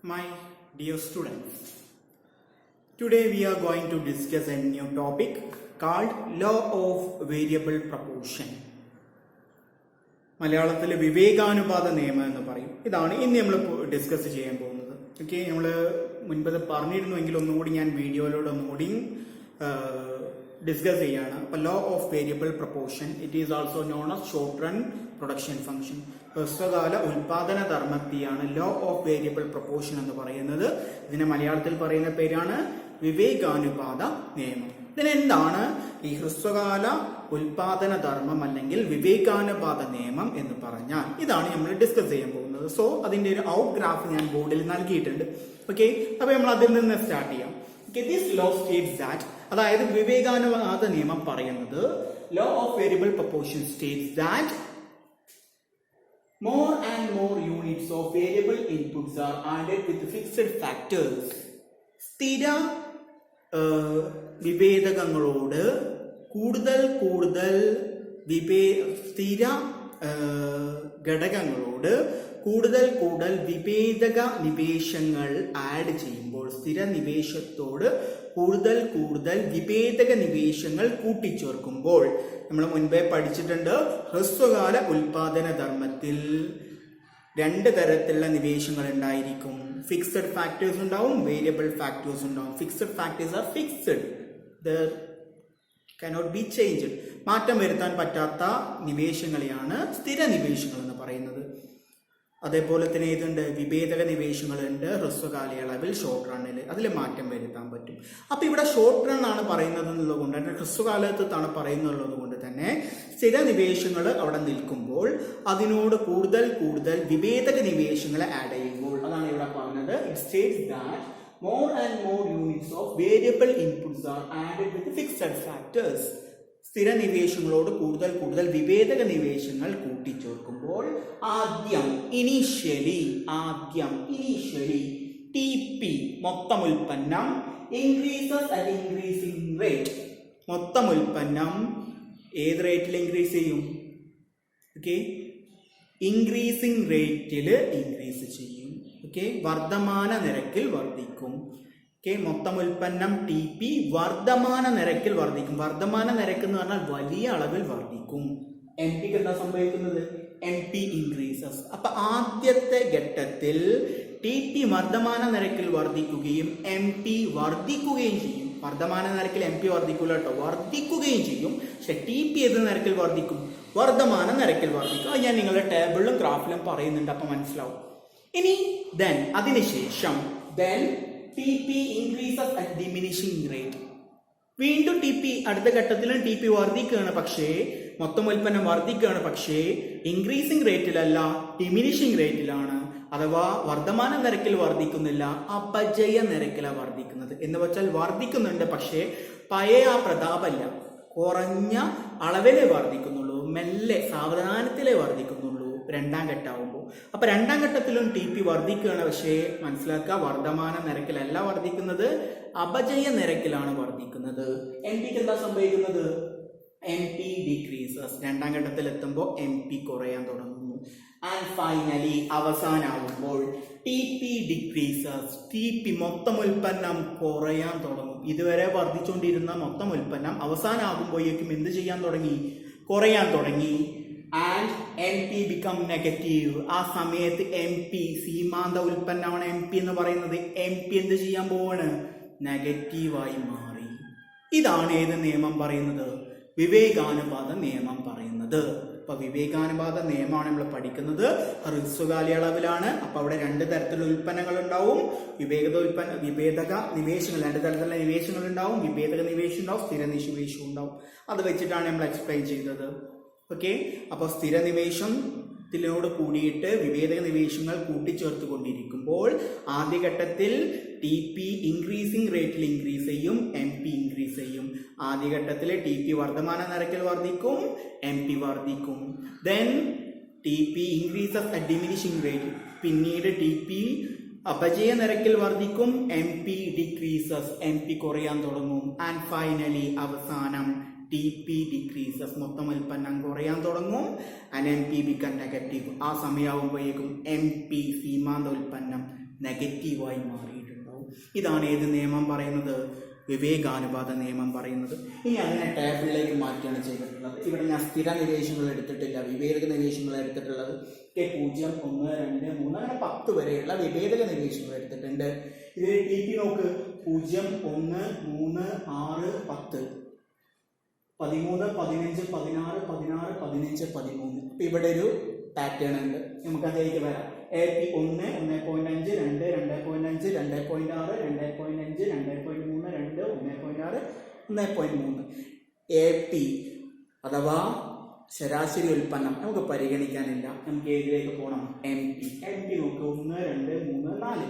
My dear students, today we are going to discuss a new topic called Law of Variable Proportion. മലയാളത്തിൽ വിവേകാനുപാത നിയമം എന്ന് പറയും. ഇതാണ് ഇന്ന് നമ്മൾ ഡിസ്കസ് ചെയ്യാൻ പോകുന്നത്. ഓക്കെ, നമ്മൾ മുൻപത് പറഞ്ഞിരുന്നുവെങ്കിൽ ഒന്നുകൂടി ഞാൻ വീഡിയോയിലൂടെ ഒന്നുകൂടി ഡിസ്കസ് ചെയ്യാണ്. അപ്പോൾ law of variable proportion, it is also known as short run production function. ഹ്രസ്വകാല ഉൽപാദന ധർമ്മത്തെയാണ് ലോ ഓഫ് വേരിയബിൾ പ്രൊപ്പോർഷൻ എന്ന് പറയുന്നത്. ഇതിനെ മലയാളത്തിൽ പറയുന്ന പേരാണ് വിവേകാനുപാത നിയമം. ഇതിനെന്താണ് ഈ ഹ്രസ്വകാല ഉൽപാദന ധർമ്മം അല്ലെങ്കിൽ വിവേകാനുപാത നിയമം എന്ന് പറഞ്ഞാൽ? ഇതാണ് നമ്മൾ ഡിസ്കസ് ചെയ്യാൻ പോകുന്നത്. സോ അതിന്റെ ഒരു ഔട്ട് ഗ്രാഫ് ഞാൻ ബോർഡിൽ നൽകിയിട്ടുണ്ട്. ഓക്കെ, അപ്പൊ നമ്മൾ അതിൽ നിന്ന് സ്റ്റാർട്ട് ചെയ്യാം. ദിസ് ലോ സ്റ്റേറ്റ്സ് ദാറ്റ്, അതായത് വിവേകാനുപാത നിയമം പറയുന്നത്, law of variable proportion States that more and more units of variable inputs are added with fixed factors. സ്ഥിര വിഭേദകങ്ങളോട് കൂടുതൽ സ്ഥിര ഘടകങ്ങളോട് കൂടുതൽ വിഭേദക നിവേശങ്ങൾ ആഡ് ചെയ്യുമ്പോൾ, സ്ഥിര നിവേശത്തോട് കൂടുതൽ വിഭേദക നിവേശങ്ങൾ കൂട്ടിച്ചേർക്കുമ്പോൾ, നമ്മൾ മുൻപേ പഠിച്ചിട്ടുണ്ട്, ഹ്രസ്വകാല ഉൽപാദന ധർമ്മത്തിൽ രണ്ട് തരത്തിലുള്ള നിവേശങ്ങൾ ഉണ്ടായിരിക്കും. ഫിക്സഡ് ഫാക്ടേഴ്സ് ഉണ്ടാവും, വേരിയബിൾ ഫാക്ടേഴ്സ് ഉണ്ടാവും. Fixed factors are fixed, there cannot be changed. മാറ്റം വരുത്താൻ പറ്റാത്ത നിവേശങ്ങളെയാണ് സ്ഥിര നിവേശങ്ങൾ എന്ന് പറയുന്നത്. അതേപോലെ തന്നെ ഇതുണ്ട്, വിഭേദക നിവേശങ്ങളുണ്ട് ഹ്രസ്വകാലയളവിൽ, ഷോർട്ട് റണ്ണിൽ, അതിൽ മാറ്റം വരുത്താൻ പറ്റും. അപ്പൊ ഇവിടെ ഷോർട്ട് റൺ ആണ് പറയുന്നത് എന്നുള്ളത് കൊണ്ട് തന്നെ, ഹ്രസ്വകാലത്താണ് പറയുന്നുള്ളത് കൊണ്ട് തന്നെ, സ്ഥിര നിവേശങ്ങൾ അവിടെ നിൽക്കുമ്പോൾ അതിനോട് കൂടുതൽ വിഭേദക നിവേശങ്ങളെ ആഡ് ചെയ്യുമ്പോൾ, അതാണ് ഇവിടെ പറഞ്ഞത്. It States that more and more units of variable inputs are added with fixed factors. സ്ഥിര നിവേശങ്ങളോട് കൂടുതൽ വിഭേദക നിവേശങ്ങൾ കൂട്ടിച്ചേർക്കുമ്പോൾ ആദ്യം ഇനീഷ്യലി TP മൊത്തം ഉൽപ്പന്നം increases at increasing rate. മൊത്തം ഉൽപ്പന്നം ഏത് റേറ്റിൽ ഇൻക്രീസ് ചെയ്യും? ഓക്കെ, ഇൻക്രീസിംഗ് റേറ്റിൽ ഇൻക്രീസ് ചെയ്യും. ഓക്കെ, വർദ്ധമാന നിരക്കിൽ വർദ്ധിക്കും. ഓക്കെ, മൊത്തം ഉൽപ്പന്നം TP വർദ്ധമാന നിരക്കിൽ വർദ്ധിക്കും. വർദ്ധമാന നിരക്ക് എന്ന് പറഞ്ഞാൽ വലിയ അളവിൽ വർദ്ധിക്കും. MPക്ക് എന്താ സംഭവിക്കുന്നത്? MP increases. അപ്പൊ ആദ്യത്തെ ഘട്ടത്തിൽ TP വർദ്ധമാന നിരക്കിൽ വർദ്ധിക്കുകയും MP വർദ്ധിക്കുകയും ചെയ്യും. വർദ്ധമാന നിരക്കിൽ MP വർദ്ധിക്കൂല കേട്ടോ, വർദ്ധിക്കുകയും ചെയ്യും. പക്ഷെ TP ഏത് നിരക്കിൽ വർദ്ധിക്കും? വർദ്ധമാന നിരക്കിൽ വർദ്ധിക്കും. അത് ഞാൻ നിങ്ങളുടെ ടേബിളിലും ഗ്രാഫിലും പറയുന്നുണ്ട്, അപ്പൊ മനസ്സിലാവും. ഇനി അതിനുശേഷം TP increases at diminishing rate. വീണ്ടും TP അടുത്ത ഘട്ടത്തിലും TP വർദ്ധിക്കുകയാണ്, പക്ഷേ മൊത്തം ഉൽപ്പന്നം വർദ്ധിക്കുകയാണ്, പക്ഷേ ഇൻക്രീസിംഗ് റേറ്റിലല്ല, ഡിമിനിഷിംഗ് റേറ്റിലാണ്. അഥവാ വർദ്ധമാന നിരക്കിൽ വർദ്ധിക്കുന്നില്ല, അപജയ നിരക്കിലാണ് വർദ്ധിക്കുന്നത്. എന്ന് വെച്ചാൽ വർദ്ധിക്കുന്നുണ്ട്, പക്ഷേ പഴയ ആ പ്രതാപമല്ല, കുറഞ്ഞ അളവിലേ വർദ്ധിക്കുന്നുള്ളൂ, മെല്ലെ സാവധാനത്തിലേ വർദ്ധിക്കുന്നുള്ളൂ രണ്ടാം ഘട്ടമാകുമ്പോൾ. അപ്പൊ രണ്ടാം ഘട്ടത്തിലും TP വർദ്ധിക്കുകയാണ്, പക്ഷേ മനസ്സിലാക്കുക, വർദ്ധമാന നിരക്കിലല്ല വർദ്ധിക്കുന്നത്, അപജയ നിരക്കിലാണ് വർദ്ധിക്കുന്നത്. MPക്ക് എന്താ സംഭവിക്കുന്നത്? MP decreases. രണ്ടാം ഘട്ടത്തിൽ എത്തുമ്പോൾ MP കുറയാൻ തുടങ്ങുന്നു. ആൻഡ് ഫൈനലി അവസാനാകുമ്പോൾ TP ഡിക്രീസസ്. TP മൊത്തം ഉൽപ്പന്നം കുറയാൻ തുടങ്ങും. ഇതുവരെ വർദ്ധിച്ചുകൊണ്ടിരുന്ന മൊത്തം ഉൽപ്പന്നം അവസാനാകുമ്പോഴേക്കും എന്ത് ചെയ്യാൻ തുടങ്ങി? കുറയാൻ തുടങ്ങി. And MP become negative. ആ സമയത്ത് MP, സീമാന്ത ഉൽപ്പന്നമാണ് MP എന്ന് പറയുന്നത്, MP എന്ത് ചെയ്യാൻ പോവാണ്? നെഗറ്റീവായി മാറി. ഇതാണ് ഏത് നിയമം പറയുന്നത്? വിവേകാനുപാത നിയമം പറയുന്നത്. അപ്പൊ വിവേകാനുപാത നിയമമാണ് നമ്മൾ പഠിക്കുന്നത്. ഹ്രസ്വകാലയളവിലാണ്. അപ്പൊ അവിടെ രണ്ട് തരത്തിലുള്ള ഉൽപ്പന്നങ്ങൾ ഉണ്ടാവും. വിഭേദക നിവേശങ്ങൾ, രണ്ട് തരത്തിലുള്ള നിവേശങ്ങൾ ഉണ്ടാവും. വിഭേദക നിവേശം ഉണ്ടാവും, സ്ഥിര നിവേശം ഉണ്ടാവും. അത് വെച്ചിട്ടാണ് നമ്മൾ എക്സ്പ്ലെയിൻ ചെയ്തത്. ഓക്കെ, അപ്പോൾ സ്ഥിര നിവേശത്തിനോട് കൂടിയിട്ട് വിഭേദക നിവേശങ്ങൾ കൂട്ടിച്ചേർത്ത് കൊണ്ടിരിക്കുമ്പോൾ ആദ്യഘട്ടത്തിൽ TP ഇൻക്രീസിംഗ് റേറ്റിൽ ഇൻക്രീസ് ചെയ്യും, MP ഇൻക്രീസ് ചെയ്യും. ആദ്യഘട്ടത്തിൽ TP വർദ്ധമാന നിരക്കിൽ വർദ്ധിക്കും, MP വർദ്ധിക്കും. Then TP increases at diminishing rate. പിന്നീട് TP അപജയ നിരക്കിൽ വർദ്ധിക്കും, MP ഡിക്രീസസ്, MP കുറയാൻ തുടങ്ങും. ആൻഡ് ഫൈനലി അവസാനം TP ഡിക്രീസസ്, മൊത്തം ഉൽപ്പന്നം കുറയാൻ തുടങ്ങും. And MP become negative. ആ സമയമാകുമ്പോഴേക്കും MP സീമാന്ത ഉൽപ്പന്നം നെഗറ്റീവായി മാറിയിട്ടുണ്ടാവും. ഇതാണ് ഏത് നിയമം പറയുന്നത്? വിവേകാനുപാത നിയമം പറയുന്നത്. ഇനി അതിനെ ടേബിളിലേക്ക് മാറ്റുകയാണ് ചെയ്തിട്ടുള്ളത്. ഇവിടെ ഞാൻ സ്ഥിര നിരീക്ഷണങ്ങൾ എടുത്തിട്ടില്ല, വിവേക നിരീക്ഷണങ്ങൾ എടുത്തിട്ടുള്ളത്. 0, 1, 2, 3 അങ്ങനെ 10 വരെയുള്ള വിവേക നിരീക്ഷണങ്ങൾ എടുത്തിട്ടുണ്ട്. ഇതിൽ ടി പി നോക്ക്. 0, 1, 3, 6, 10, 13, 15, 16, 16, 15, 13. അപ്പൊ ഇവിടെ ഒരു പാറ്റേൺ ഉണ്ട്. നമുക്ക് അതിലേക്ക് വരാം. AP 1, 1.5, 2, 2.5, 2.6, 2.5, 2.3, 2, 1.6, 1.3. AP അഥവാ ശരാശരി ഉൽപ്പന്നം നമുക്ക് പരിഗണിക്കാനില്ല. നമുക്ക് ഏതിലേക്ക് പോകണം? MP. MP നോക്ക്. 1, 2, 3, 4.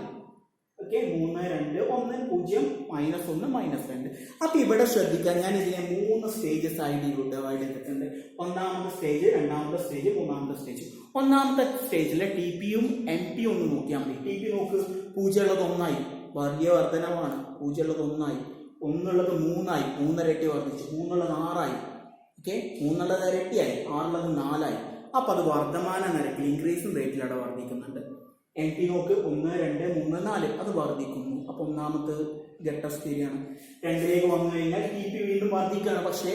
ഓക്കെ, 3, 2, 1, 0, -1, -2. അപ്പൊ ഇവിടെ ശ്രദ്ധിക്കാൻ ഞാൻ ഇതിനെ 3 സ്റ്റേജസ് ആയിട്ട് ഡിവൈഡ് ചെയ്തിട്ടുണ്ട്. ഒന്നാമത്തെ സ്റ്റേജ്, രണ്ടാമത്തെ സ്റ്റേജ്, മൂന്നാമത്തെ സ്റ്റേജ്. ഒന്നാമത്തെ സ്റ്റേജിലെ ടി പിയും എം പിയും ഒന്ന് നോക്കിയാൽ മതി. ടി പി നോക്ക്. 0 ഉള്ളത് 1 ആയി, വർഗീയ വർധനമാണ്. 0 ഉള്ളത് 1 ആയി, 1 ഉള്ളത് 3 ആയി, 3 ഇരട്ടി വർദ്ധിച്ചു. 3 ഉള്ളത് 6 ആയി. ഓക്കെ, 3 ഉള്ളത് ഇരട്ടിയായി, 6 ഉള്ളത് 4 ആയി. അപ്പൊ അത് വർദ്ധമാന നിരക്കിൽ ഇൻക്രീസും റേറ്റിൽ അവിടെ വർദ്ധിക്കുന്നുണ്ട്. എം പി നോക്ക്. 1, 2, 3, 4 അത് വർദ്ധിക്കുന്നു. അപ്പൊ ഒന്നാമത്തെ ഘട്ടസ്ഥിതിയാണ്. 2ലേക്ക് വന്നു കഴിഞ്ഞാൽ ടി പി വീണ്ടും വർദ്ധിക്കുകയാണ്. പക്ഷേ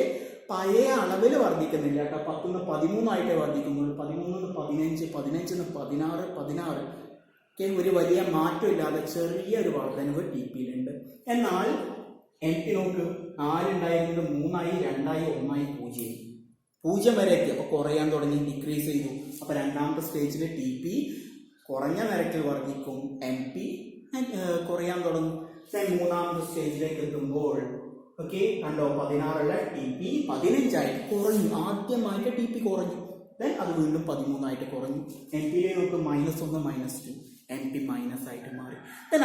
പഴയ അളവിൽ വർദ്ധിക്കുന്നില്ല കേട്ടോ. 10 നിന്ന് 13 ആയിട്ടേ വർദ്ധിക്കുന്നുള്ളൂ. 13 നിന്ന് 15, 15 നിന്ന് 16, 16. ഓക്കെ, ഒരു വലിയ മാറ്റമില്ലാതെ ചെറിയൊരു വർധനവ് ടി പിയിലുണ്ട്. എന്നാൽ എം പി നോക്ക്. 4 ഉണ്ടായിരുന്നത് 3 ആയി, 2 ആയി, 1 ആയി, 0 ആയി. 0 വരെ എത്തി. അപ്പൊ കുറയാൻ തുടങ്ങി, ഡിക്രീസ് ചെയ്തു. അപ്പൊ രണ്ടാമത്തെ സ്റ്റേജിൽ ടി പി കുറഞ്ഞ നിരക്കിൽ വർദ്ധിക്കും, എം പി കുറയാൻ തുടങ്ങും. മൂന്നാമത്തെ സ്റ്റേജിലേക്ക് എത്തുമ്പോൾ ഓക്കെ കണ്ടോ, 16 ടി പി 15 ആയിട്ട് കുറഞ്ഞു. ആദ്യമായിട്ട് ടി പി കുറഞ്ഞു, അത് വീണ്ടും 13 ആയിട്ട് കുറഞ്ഞു. എം പിയിലേക്ക് നമുക്ക് -1, -2, എം പി മൈനസ് ആയിട്ട് മാറി.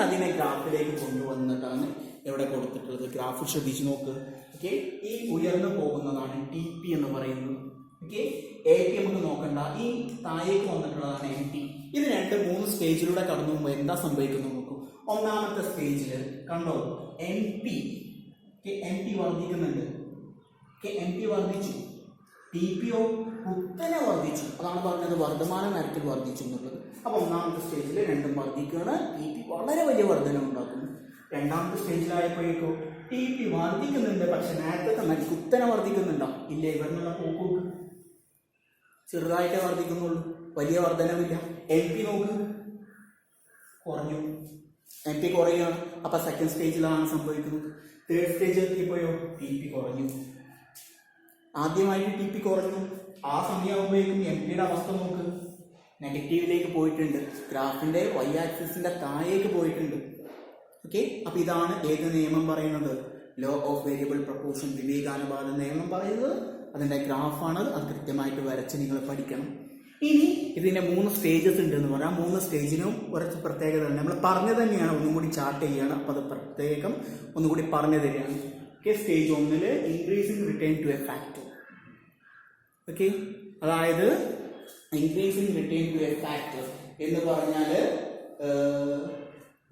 അതിനെ ഗ്രാഫിലേക്ക് കൊണ്ടുവന്നിട്ടാണ് ഇവിടെ കൊടുത്തിട്ടുള്ളത്. ഗ്രാഫ് ശ്രദ്ധിച്ചു നോക്ക്. ഓക്കെ, ഈ ഉയർന്നു പോകുന്നതാണ് ടി പി എന്ന് പറയുന്നത്. ഓക്കെ, എ പി നമുക്ക് നോക്കണ്ട, ഈ താഴേക്ക് വന്നിട്ടുള്ളതാണ് എം പി. ഇത് 2-3 സ്റ്റേജിലൂടെ കടന്നു പോകുമ്പോൾ എന്താ സംഭവിക്കുന്നത് നോക്കൂ. ഒന്നാമത്തെ സ്റ്റേജിൽ കണ്ടോ എം പി വർദ്ധിക്കുന്നുണ്ട്. എം പി വർദ്ധിച്ചു, ടി പിയോ കുത്തനെ വർദ്ധിച്ചു. അതാണ് പറഞ്ഞത് വർദ്ധമാന നിരക്കിൽ വർദ്ധിച്ചു എന്നുള്ളത്. അപ്പൊ ഒന്നാമത്തെ സ്റ്റേജിൽ രണ്ടും വർദ്ധിക്കുകയാണ്, ടി പി വളരെ വലിയ വർധന ഉണ്ടാക്കുന്നു. രണ്ടാമത്തെ സ്റ്റേജിലായപ്പോഴേക്കോ ടി പി വർദ്ധിക്കുന്നുണ്ട്, പക്ഷെ നേരത്തെ കുത്തനെ വർദ്ധിക്കുന്നുണ്ടോ? ഇല്ല. ഇവരിലുള്ള പോക്ക് ചെറുതായിട്ടേ വർദ്ധിക്കുന്നുള്ളൂ, വലിയ വർധനവില്ല. എം പി നോക്ക്, കുറഞ്ഞു. എം പി കുറയുകയാണ്. അപ്പൊ സെക്കൻഡ് സ്റ്റേജിലാണ് സംഭവിക്കുന്നത്. തേർഡ് സ്റ്റേജിൽ എത്തിയപ്പോയോ ടി പി കുറഞ്ഞു. ആദ്യമായിട്ട് ടി പി കുറഞ്ഞു, ആ സമയമാകുമ്പോഴേക്കും എം പിയുടെ അവസ്ഥ നോക്ക്, നെഗറ്റീവിലേക്ക് പോയിട്ടുണ്ട്. ഗ്രാഫിന്റെ y ആക്സിസിന്റെ താഴേക്ക് പോയിട്ടുണ്ട്. ഓക്കെ, അപ്പൊ ഇതാണ് ഏത് നിയമം പറയുന്നത്? ലോ ഓഫ് വേരിയബിൾ പ്രൊപ്പോർഷൻ, വിവേകാനുപാത നിയമം പറയുന്നത്. അതിന്റെ ഗ്രാഫാണ്, അത് കൃത്യമായിട്ട് വരച്ച് നിങ്ങൾ പഠിക്കണം. ഇനി ഇതിന്റെ 3 സ്റ്റേജസ് ഉണ്ട് എന്ന് പറയാം. 3 സ്റ്റേജിനും കുറച്ച് പ്രത്യേകത ഉണ്ട്. നമ്മൾ പറഞ്ഞു തന്നെയാണ്, ഒന്നും കൂടി ചാർട്ട് ചെയ്യാണ്. അപ്പൊ അത് പ്രത്യേകം ഒന്നുകൂടി പറഞ്ഞു തരികയാണ്. Okay, stage 1 increasing return to a factor. Okay, അതായത് increasing return to a factor എന്ന് പറഞ്ഞാല്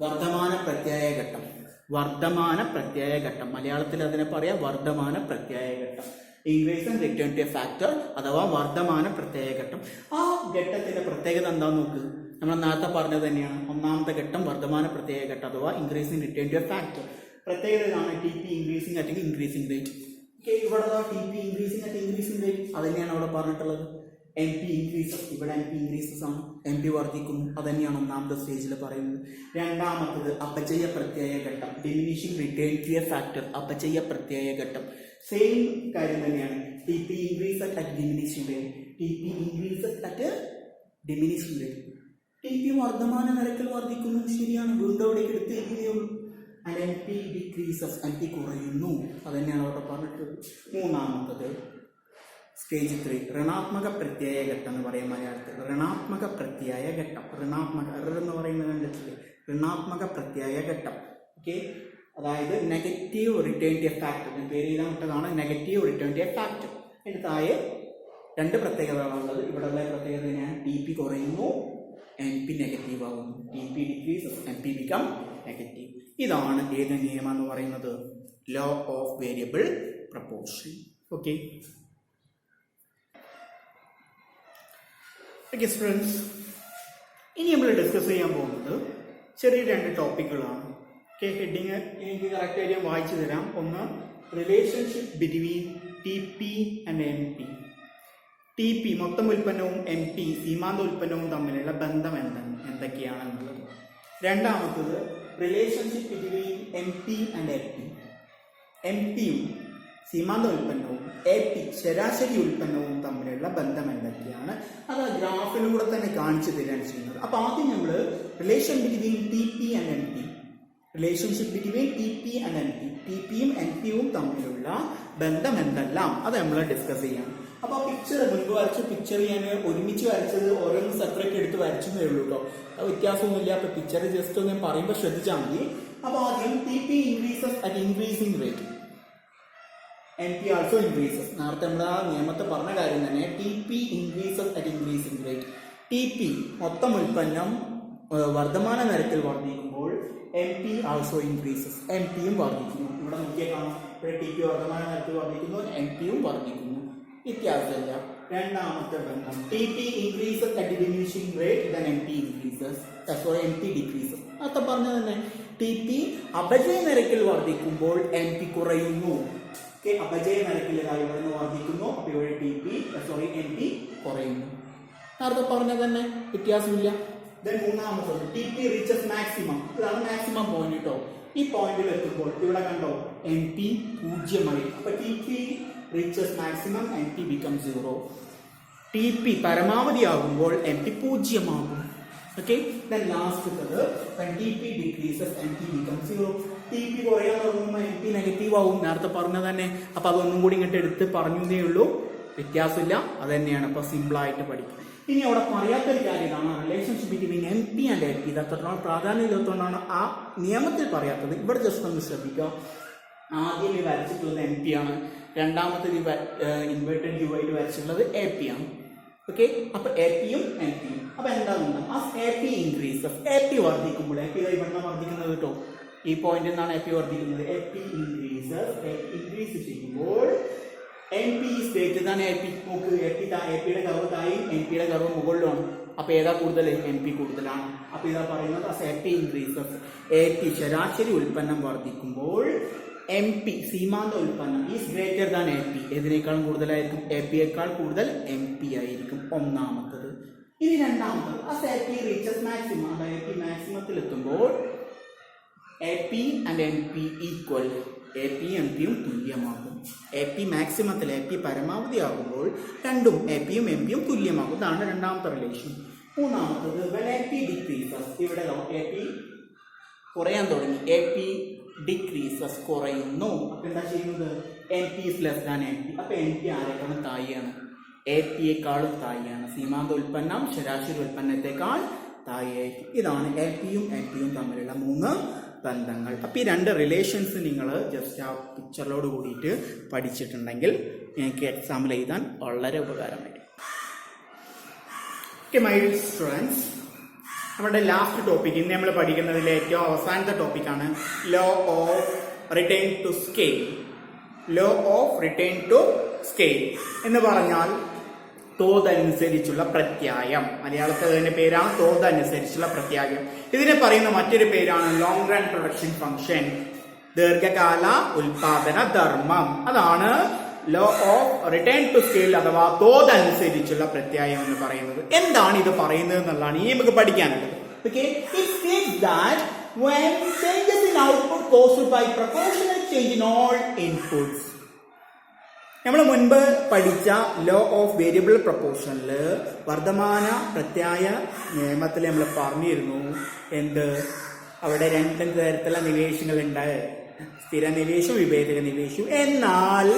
വർദ്ധമാന പ്രത്യായ ഘട്ടം. വർദ്ധമാന പ്രത്യായ ഘട്ടം, മലയാളത്തിൽ അതിനെ പറയാം വർദ്ധമാന പ്രത്യായ ഘട്ടം. Increasing return to a factor അഥവാ വർദ്ധമാന പ്രത്യായ ഘട്ടം. ആ ഘട്ടത്തിന്റെ പ്രത്യേകത എന്താന്ന് നോക്ക്. നമ്മൾ നേരത്തെ പറഞ്ഞത് തന്നെയാണ്. ഒന്നാമത്തെ ഘട്ടം വർദ്ധമാന പ്രത്യായ ഘട്ടം അഥവാ increasing return to a factor. പ്രത്യേകത ഇതാണ്, T P increasing at increasing rate. ഇവിടെ T P increasing at increasing rate, അത് തന്നെയാണ് അവിടെ പറഞ്ഞിട്ടുള്ളത്. എം പി ഇൻക്രീസസ്, ഇവിടെ എം പി ഇൻക്രീസസ് ആണ്, എം പി വർദ്ധിക്കുന്നു. അത് തന്നെയാണ് ഒന്നാമത്തെ സ്റ്റേജിൽ പറയുന്നത്. രണ്ടാമത്തത് അപചയ പ്രത്യായ ഘട്ടം, diminishing return to a factor, അപചയ പ്രത്യായ ഘട്ടം. സെയിം കാര്യം തന്നെയാണ്. T P increases at diminishing rate, T P increases at diminishing rate. T P വർദ്ധമാന നിരക്കിൽ വർദ്ധിക്കുന്നു, ശരിയാണ്, വീണ്ടും അവിടേക്ക് എടുത്തിരിക്കുന്നേ ഉള്ളൂ. And M P decreases, M P കുറയുന്നു. അത് തന്നെയാണ് അവിടെ പറഞ്ഞിട്ടുള്ളത്. മൂന്നാമത്തത് സ്റ്റേജ് 3 ഋണാത്മക പ്രത്യായ ഘട്ടം എന്ന് പറയും മലയാളത്തിൽ. ഋണാത്മക പ്രത്യായ ഘട്ടം, ഋണാത്മക എന്ന് പറയുന്നത് കണ്ടിട്ടില്ലേ, ഋണാത്മക പ്രത്യായ ഘട്ടം. ഓക്കെ, അതായത് negative return to a factor, പേര് ചെയ്താൽ വിട്ടതാണ് negative return to a factor. അതിന് താഴെ 2 പ്രത്യേകതകളുള്ളത്. ഇവിടെയുള്ള പ്രത്യേകത ഞാൻ ടി പി കുറയുന്നു, എം പി നെഗറ്റീവ് ആകുന്നു. T P decreases, M P become negative. ഇതാണ് ഏത് നിയമം എന്ന് പറയുന്നത്? Law of variable proportion. Okay, okay students, ഇനി നമ്മൾ ഡിസ്കസ് ചെയ്യാൻ പോകുന്നത് ചെറിയ 2 ടോപ്പിക്കുകളാണ്. ഓക്കെ, ഹെഡിങ് എനിക്ക് കറക്റ്റായിട്ട് ഞാൻ വായിച്ചു തരാം. ഒന്ന്, relationship between TP and MP. TP മൊത്തം ഉൽപ്പന്നവും MP സീമാന്ത ഉൽപ്പന്നവും തമ്മിലുള്ള ബന്ധം എന്തൊക്കെയാണെന്നുള്ളത്. രണ്ടാമത്തത്, relationship between MP and AP. MPയും സീമാന്ത ഉൽപ്പന്നവും AP ശരാശരി ഉൽപ്പന്നവും തമ്മിലുള്ള ബന്ധം എന്തൊക്കെയാണ്, അത് ഗ്രാഫിലൂടെ തന്നെ കാണിച്ചു തരികയാണ് ചെയ്യുന്നത്. അപ്പൊ ആദ്യം നമ്മൾ relation between TP and MP, relationship between TP and MP, TPയും NPയും തമ്മിലുള്ള ബന്ധം എന്തെല്ലാം അത് നമ്മൾ ഡിസ്കസ് ചെയ്യാം. അപ്പൊ ആ പിക്ചർ മുൻപ് വരച്ച പിക്ചർ ഞാൻ ഒരുമിച്ച് വരച്ചത് ഓരോന്ന് സെപ്പറേറ്റ് എടുത്ത് വരച്ചതേ ഉള്ളൂ കേട്ടോ, വ്യത്യാസമൊന്നുമില്ല. അപ്പൊ പിക്ചർ ജസ്റ്റ് ഒന്ന് പറയുമ്പോൾ ശ്രദ്ധിച്ചാൽ മതി. അപ്പൊ ആദ്യം TP increases at increasing rate, MP also increases. നേരത്തെ നമ്മൾ ആ നിയമത്തെ പറഞ്ഞ കാര്യം തന്നെ, TP increases at increasing rate. TP മൊത്തം ഉൽപ്പന്നം വർദ്ധമാന നിരക്കിൽ വർദ്ധിക്കുമ്പോൾ MP ആൾസോ ഇൻക്രീസസ്, MPയും വർദ്ധിക്കുന്നു. ഇവിടെ നോക്കിയാൽ കാണാം, ഇവിടെ TP വർദ്ധമാന നിരക്കിൽ വർദ്ധിക്കുന്നു, MPയും വർദ്ധിക്കുന്നു, വ്യത്യാസമില്ല. രണ്ടാമത്തെ ബന്ധം, TP increases at diminishing rate then MP increases, MP decreases. നേരത്തെ പറഞ്ഞ തന്നെ, TP അപജയ നിരക്കിൽ വർദ്ധിക്കുമ്പോൾ MP കുറയുന്നു. അപജയ നിരക്കിൽ ഇവിടെ വർദ്ധിക്കുന്നു, അപ്പൊ ഇവിടെ MP കുറയുന്നു. നേരത്തെ പറഞ്ഞ തന്നെ, വ്യത്യാസമില്ല. മൂന്നാമത്തത്, TP റീച്ചസ് മാക്സിമം. ഇതാണ് മാക്സിമം പോയിന്റ് കേട്ടോ. ഈ പോയിന്റിൽ എത്തുമ്പോൾ ഇവിടെ കണ്ടോ MP 0 അപ്പൊ TP reaches maximum, MP become 0. TP പരമാവധി ആകുമ്പോൾ MP 0 ആകും. ഓക്കെ, ലാസ്റ്റത്തത് TP decreases, MP become 0. TP കുറയാൻ തുടങ്ങുമ്പോൾ MP നെഗറ്റീവ് ആവും. നേരത്തെ പറഞ്ഞ തന്നെ. അപ്പൊ അതൊന്നും കൂടി ഇങ്ങോട്ട് എടുത്ത് പറഞ്ഞതേ ഉള്ളൂ, വ്യത്യാസമില്ല. അത് തന്നെയാണ്. അപ്പൊ സിമ്പിൾ ആയിട്ട് പഠിക്കും. ഇനി അവിടെ പറയാത്തൊരു കാര്യം ഇതാണ്, relationship between MP and AP. ഇതൊക്കെ പ്രാധാന്യം ഇല്ലാത്തതുകൊണ്ടാണ് ആ നിയമത്തിൽ പറയാത്തത്. ഇവിടെ ജസ്റ്റ് ഒന്ന് ശ്രദ്ധിക്കുക. ആദ്യം ഈ വരച്ചിട്ടുള്ളത് MP ആണ്, രണ്ടാമത്തേത് ഇൻവേർട്ടഡ് U ആയിട്ട് വരച്ചിട്ടുള്ളത് AP ആണ്. ഓക്കെ, അപ്പൊ APയും MPയും. അപ്പൊ എന്താണ്, AP ഇൻക്രീസസ്, AP വർദ്ധിക്കുമ്പോൾ, AP ഇവിടെ വർദ്ധിക്കുന്നത് കേട്ടോ, ഈ പോയിന്റിൽ നിന്നാണ് AP വർദ്ധിക്കുന്നത്. AP ഇൻക്രീസ് ചെയ്യുമ്പോൾ MP is greater than AP. നോക്ക്, APയുടെ കർവ് താഴെയും MPയുടെ കർവ് മുകളിലുമാണ്. അപ്പൊ ഏതാ കൂടുതൽ? MP കൂടുതലാണ്. അപ്പൊ ഇതാ പറയുന്നത് AP ഇൻക്രീസസ്, AP ശരാശരി ഉൽപ്പന്നം വർദ്ധിക്കുമ്പോൾ MP സീമാന്ത ഉൽപ്പന്നം ഈസ് ഗ്രേറ്റർ ദാൻ AP. ഏതിനേക്കാളും കൂടുതലായിരിക്കും? APയേക്കാൾ കൂടുതൽ MP ആയിരിക്കും. ഒന്നാമത്തത്. ഇനി രണ്ടാമത്തത്, AP റീച്ചസ് മാക്സിമം, അതായത് AP മാക്സിമത്തിൽ എത്തുമ്പോൾ AP ആൻഡ് MP ഈക്വൽ, APയും MPയും തുല്യമാകും. AP മാക്സിമത്തിൽ, AP പരമാവധി ആകുമ്പോൾ രണ്ടും APയും MPയും തുല്യമാകും. ഇതാണ് രണ്ടാമത്തെ റിലേഷൻ. മൂന്നാമത്തത്, when AP ഡിക്രീസസ്, ഇവിടെ AP കുറയാൻ തുടങ്ങി, AP ഡിക്രീസസ് കുറയുന്നു. അപ്പൊ എന്താ ചെയ്യുന്നത്? MP is less than MP. അപ്പൊ MP ആരെക്കാളും താഴെയാണ്? APയേക്കാളും താഴെയാണ്. സീമാന്ത ഉൽപ്പന്നം ശരാശരി ഉൽപ്പന്നത്തെക്കാൾ താഴെയായിരിക്കും. ഇതാണ് APയും MPയും തമ്മിലുള്ള 3 ബന്ധങ്ങൾ. അപ്പൊ ഈ 2 റിലേഷൻസ് നിങ്ങൾ ജസ്റ്റ് ആ പിക്ചറിലോട് കൂടിയിട്ട് പഠിച്ചിട്ടുണ്ടെങ്കിൽ എനിക്ക് എക്സാമ്പിൾ എഴുതാൻ വളരെ ഉപകാരമായിരിക്കും. ഓക്കെ മൈ സ്റ്റുഡൻസ്, നമ്മുടെ ലാസ്റ്റ് ടോപ്പിക്, ഇന്ന് നമ്മൾ പഠിക്കുന്നതിലെ ഏറ്റവും അവസാനത്തെ ടോപ്പിക്കാണ് law of return to scale. Law of return to scale എന്ന് പറഞ്ഞാൽ തോതനുസരിച്ചുള്ള പ്രത്യായം. മലയാളത്തിൽ അതിന്റെ പേരാണ് തോതനുസരിച്ചുള്ള പ്രത്യായം. ഇതിനെ പറയുന്ന മറ്റൊരു പേരാണ് ലോങ് റൺ പ്രൊഡക്ഷൻ ഫംഗ്ഷൻ, ദീർഘകാല ഉൽപാദന ധർമ്മം. അതാണ് law of return to scale അഥവാ തോതനുസരിച്ചുള്ള പ്രത്യായം എന്ന് പറയുന്നത്. എന്താണ് ഇത് പറയുന്നത് എന്നുള്ളതാണ് ഇനി നമുക്ക് പഠിക്കാനുള്ളത്. Okay, it states that when changes in output caused by proportional change in all inputs. നമ്മൾ മുൻപ് പഠിച്ച ലോ ഓഫ് വേരിയബിൾ പ്രൊപ്പോർഷനില് വർദ്ധമാന പ്രത്യായ നിയമത്തിൽ നമ്മൾ പറഞ്ഞിരുന്നു എന്ത്, അവിടെ 2 തരത്തിലുള്ള നിവേശങ്ങൾ ഉണ്ട്, സ്ഥിര നിവേശവും വിഭേദക നിവേശവും. എന്നാൽ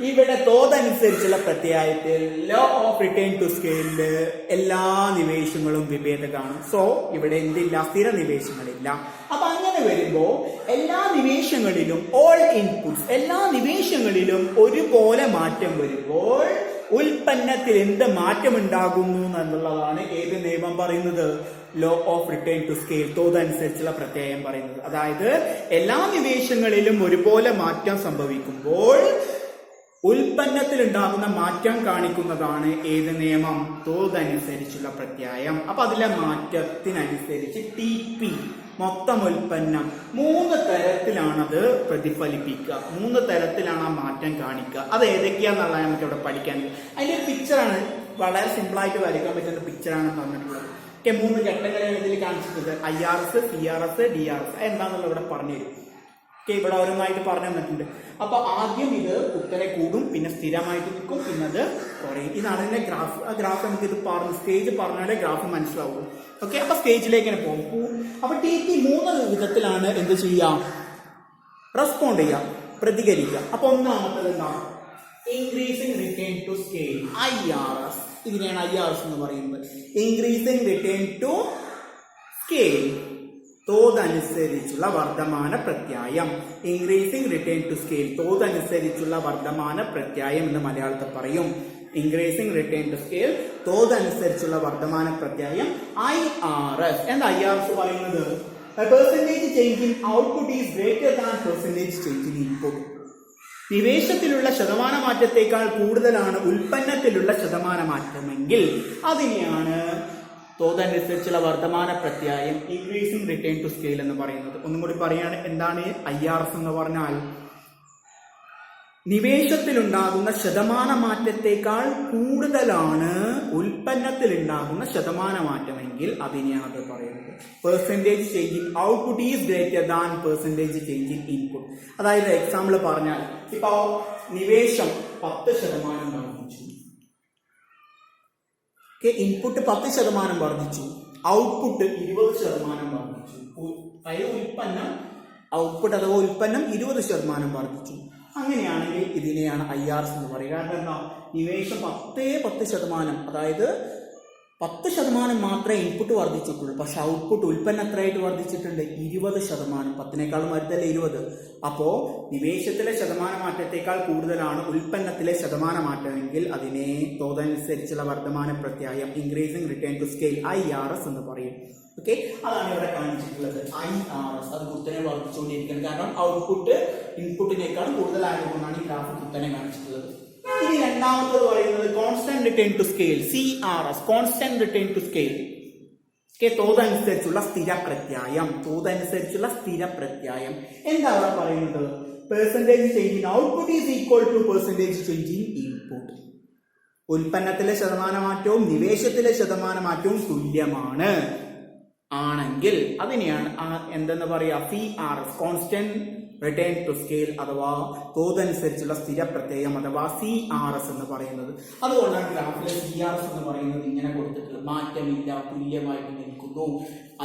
ഇവിടെ തോതനുസരിച്ചുള്ള പ്രത്യായത്തിൽ ലോ ഓഫ് റിട്ടേൺ ടു സ്കെയിലില് എല്ലാ നിവേശങ്ങളും വിഭേദകമാണ്. സോ ഇവിടെ എന്തില്ല? സ്ഥിര നിവേശങ്ങളില്ല. അപ്പൊ അങ്ങനെ വരുമ്പോ എല്ലാ നിവേശങ്ങളിലും ഓൾ ഇൻപുട്സ്, എല്ലാ നിവേശങ്ങളിലും ഒരുപോലെ മാറ്റം വരുമ്പോൾ ഉൽപ്പന്നത്തിൽ എന്ത് മാറ്റമുണ്ടാകുന്നു എന്നുള്ളതാണ് ഏത് നിയമം പറയുന്നത്? Law of return to scale, തോതനുസരിച്ചുള്ള പ്രത്യായം പറയുന്നത്. അതായത് എല്ലാ നിവേശങ്ങളിലും ഒരുപോലെ മാറ്റം സംഭവിക്കുമ്പോൾ ഉൽപ്പന്നത്തിൽ ഉണ്ടാകുന്ന മാറ്റം കാണിക്കുന്നതാണ് ഏത് നിയമം? തോതനുസരിച്ചുള്ള പ്രത്യായം. അപ്പൊ അതിലെ മാറ്റത്തിനനുസരിച്ച് TP മൊത്തം ഉൽപ്പന്നം. 3 തരത്തിലാണത് പ്രതിഫലിപ്പിക്കുക, 3 തരത്തിലാണ് ആ മാറ്റം കാണിക്കുക. അത് ഏതൊക്കെയാന്നുള്ളത് നമുക്ക് ഇവിടെ പഠിക്കാൻ. അതിന്റെ പിക്ചറാണ്, വളരെ സിമ്പിളായിട്ട് വരയ്ക്കാൻ പറ്റുന്ന പിക്ചറാണ് പറഞ്ഞിട്ടുള്ളത്. 3 ഘട്ടങ്ങളാണ് ഇതിൽ കാണിച്ചിട്ടുള്ളത്. IRS, CRS, DRS എന്താണെന്നുള്ളത് ഇവിടെ പറഞ്ഞു തരും. ഇവിടെ ഓരോന്നായിട്ട് പറഞ്ഞു തന്നിട്ടുണ്ട്. അപ്പൊ ആദ്യം ഇത് കുത്തനെ കൂടും, പിന്നെ സ്ഥിരമായിട്ട് നിൽക്കും, പിന്നെ അത് കുറയും. ഇതാണ് ഇതിന്റെ ഗ്രാഫ്. ആ ഗ്രാഫ് നമുക്ക് ഇത് സ്റ്റേജ് പറഞ്ഞാലേ ഗ്രാഫ് മനസ്സിലാവും. ഓക്കെ, അപ്പൊ സ്റ്റേജിലേക്ക് തന്നെ പോകും. അപ്പൊ TP 3 വിധത്തിലാണ് എന്ത് ചെയ്യാം, റെസ്പോണ്ട് ചെയ്യാം, പ്രതികരിക്കുക. അപ്പൊ ഒന്നാമത്തത് എന്താണ്, increasing return to scale, IRS. ഇതിനെയാണ് IRS എന്ന് പറയുന്നത്. ഇൻക്രീസിംഗ് റിട്ടേൺ ടു സ്കെയിൽ, തോതനുസരിച്ചുള്ള വർദ്ധമാന പ്രത്യായം. ഇൻക്രീസിംഗ് റിട്ടേൺ ടു സ്കെയിൽ, തോതനുസരിച്ചുള്ള വർദ്ധമാന പ്രത്യായം എന്ന് മലയാളത്തിൽ പറയും. ഇൻക്രീസിംഗ് റിട്ടേൺ ടു സ്കെയിൽ, തോതനുസരിച്ചുള്ള വർദ്ധമാന പ്രത്യായം, IRS. എന്താ IRS പറയുന്നത്? Percentage change in output is greater than percentage change in input. നിവേശത്തിലുള്ള ശതമാനമാറ്റത്തേക്കാൾ കൂടുതലാണ് ഉൽപ്പന്നത്തിലുള്ള ശതമാനമാറ്റമെങ്കിൽ അതിനെയാണ് തോതനുസരിച്ചുള്ള വർദ്ധമാന പ്രത്യായം, ഇൻക്രീസിംഗ് റിട്ടേൺ ടു സ്കെയിൽ എന്ന് പറയുന്നത്. ഒന്നും കൂടി പറയാണ്, എന്താണ് IRS എന്ന് പറഞ്ഞാൽ? നിവേശത്തിലുണ്ടാകുന്ന ശതമാനമാറ്റത്തേക്കാൾ കൂടുതലാണ് ഉൽപ്പന്നത്തിലുണ്ടാകുന്ന ശതമാനമാറ്റമെങ്കിൽ അതിനെയാണ് അത് പറയുന്നത്. Percentage change in output is greater than percentage change in input. അതായത് എക്സാമ്പിൾ പറഞ്ഞാൽ, ഇപ്പൊ നിവേശം 10% വർദ്ധിച്ചു, ഇൻപുട്ട് 10% വർദ്ധിച്ചു, ഔട്ട്പുട്ട് 20% വർദ്ധിച്ചു. അതായത് ഉൽപ്പന്നം, ഔട്ട്പുട്ട് അഥവാ ഉൽപ്പന്നം 20% വർദ്ധിച്ചു. അങ്ങനെയാണെങ്കിൽ ഇതിനെയാണ് IRS എന്ന് പറയുക. കാരണം എന്താ, നിവേശം 10%, അതായത് 10% മാത്രമേ ഇൻപുട്ട് വർദ്ധിച്ചിട്ടുള്ളൂ. പക്ഷെ ഔട്ട്പുട്ട് ഉൽപ്പന്നം എത്രയായിട്ട് വർദ്ധിച്ചിട്ടുണ്ട്? 20%. 10നേക്കാളും വലുതല്ലേ 20. അപ്പോ നിവേശത്തിലെ ശതമാനമാറ്റത്തേക്കാൾ കൂടുതലാണ് ഉൽപ്പന്നത്തിലെ ശതമാനമാറ്റമെങ്കിൽ അതിനെ തോതനുസരിച്ചുള്ള വർദ്ധമാന പ്രത്യായം, increasing return to scale, IRS എന്ന് പറയും. ഓക്കെ, അതാണ് ഇവിടെ കാണിച്ചിട്ടുള്ളത്. IRS അത് കുത്തനെ വർദ്ധിച്ചുകൊണ്ടിരിക്കുന്നത്. കാരണം ഔട്ട്പുട്ട് ഇൻപുട്ടിനേക്കാൾ കൂടുതലായതുകൊണ്ടാണ് ഈ ഗ്രാഫ് കുത്തനെ കാണിച്ചിട്ടുള്ളത്. ഇനി രണ്ടാമത്തത് പറയുന്നത് constant return to scale, CRS, constant return to scale. തോതനുസരിച്ചുള്ള സ്ഥിര പ്രത്യായം, തോതനുസരിച്ചുള്ള സ്ഥിര പ്രത്യായം. എന്താ അവിടെ പറയുന്നത്? Percentage change in output is equal to percentage change in input. ഉൽപ്പന്നത്തിലെ ശതമാനമാറ്റവും നിവേശത്തിലെ ശതമാനമാറ്റവും തുല്യമാണ് ആണെങ്കിൽ അതിനെയാണ് എന്തെന്ന് പറയാ, CRS, constant return to scale അഥവാ തോതനുസരിച്ചുള്ള സ്ഥിര പ്രത്യയം അഥവാ CRS എന്ന് പറയുന്നത്. അതുകൊണ്ടാണ് ഗ്രാഫിലെ CRS എന്ന് പറയുന്നത് ഇങ്ങനെ കൊടുത്തിട്ടുള്ളത്. മാറ്റമില്ല, തുല്യമായിട്ട് നിൽക്കുന്നു.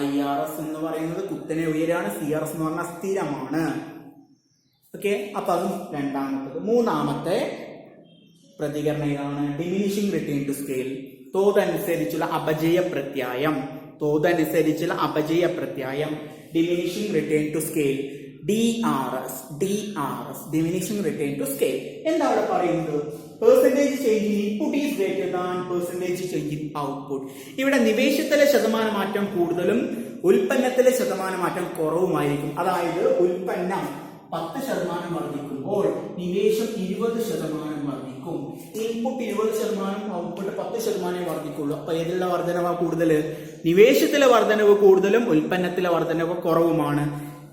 IRS എന്ന് പറയുന്നത് കുത്തനെ ഉയരാണ്, CRS എന്ന് പറഞ്ഞാൽ സ്ഥിരമാണ്. ഓക്കെ, അപ്പൊ അതും രണ്ടാമത്തത്. മൂന്നാമത്തെ പ്രതികരണം ഇതാണ്, ഡിമിനിഷിംഗ് റിട്ടേൺ ടു സ്കെയിൽ, തോതനുസരിച്ചുള്ള അപജയ പ്രത്യായം. തോതനുസരിച്ചുള്ള അപജയ പ്രത്യായം, diminishing return to scale, DRS, diminishing return to scale. എന്താ അവിടെ പറയുന്നത്? Percentage change in input is greater than percentage change in output. ഇവിടെ നിവേശത്തിലെ ശതമാനമാറ്റം കൂടുതലും ഉൽപ്പന്നത്തിലെ ശതമാനമാറ്റം കുറവുമായിരിക്കും. അതായത് ഉൽപ്പന്നം 10% വർദ്ധിക്കുമ്പോൾ നിവേശം 20% വർദ്ധിക്കും. Input 20%, output 10% വർദ്ധിക്കുള്ളൂ. അപ്പൊ ഏതിലുള്ള വർധനവ് കൂടുതൽ? നിവേശത്തിലെ വർധനവ് കൂടുതലും ഉൽപ്പന്നത്തിലെ വർധനവ് കുറവുമാണ്.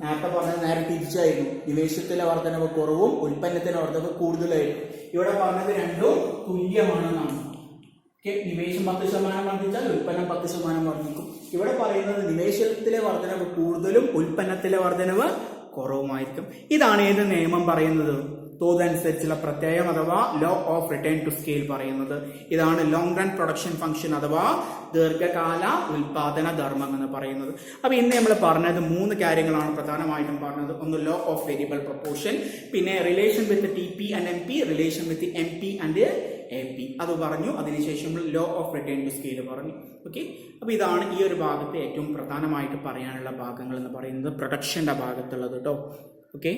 നേരത്തെ പറഞ്ഞത് നേരെ തിരിച്ചായിരുന്നു. നിവേശത്തിലെ വർധനവ് കുറവും ഉൽപ്പന്നത്തിലെ വർധനവ് കൂടുതലായിരുന്നു. ഇവിടെ പറഞ്ഞത് രണ്ടും തുല്യമാണെന്നാണ്. നിവേശം 10% വർദ്ധിച്ചാൽ ഉൽപ്പന്നം 10% വർദ്ധിക്കും. ഇവിടെ പറയുന്നത് നിവേശത്തിലെ വർധനവ് കൂടുതലും ഉൽപ്പന്നത്തിലെ വർധനവ് കുറവുമായിരിക്കും. ഇതാണ് ഏത് നിയമം പറയുന്നത്? തോതനുസരിച്ചുള്ള പ്രത്യയം അഥവാ law of return to scale പറയുന്നത്. ഇതാണ് ലോങ് റൺ പ്രൊഡക്ഷൻ ഫംഗ്ഷൻ അഥവാ ദീർഘകാല ഉൽപാദന ധർമ്മം എന്ന് പറയുന്നത്. അപ്പൊ ഇന്ന് നമ്മൾ പറഞ്ഞത് 3 കാര്യങ്ങളാണ് പ്രധാനമായിട്ടും പറഞ്ഞത്. ഒന്ന് ലോ ഓഫ് വേരിയബിൾ പ്രൊപ്പോർഷൻ, പിന്നെ relation with TP and MP, relation with MP and AP അത് പറഞ്ഞു. അതിനുശേഷം law of return to scale പറഞ്ഞു. ഓക്കെ, അപ്പൊ ഇതാണ് ഈ ഒരു ഭാഗത്ത് ഏറ്റവും പ്രധാനമായിട്ട് പറയാനുള്ള ഭാഗങ്ങൾ എന്ന് പറയുന്നത്, പ്രൊഡക്ഷന്റെ ഭാഗത്തുള്ളത് കേട്ടോ. ഓക്കെ.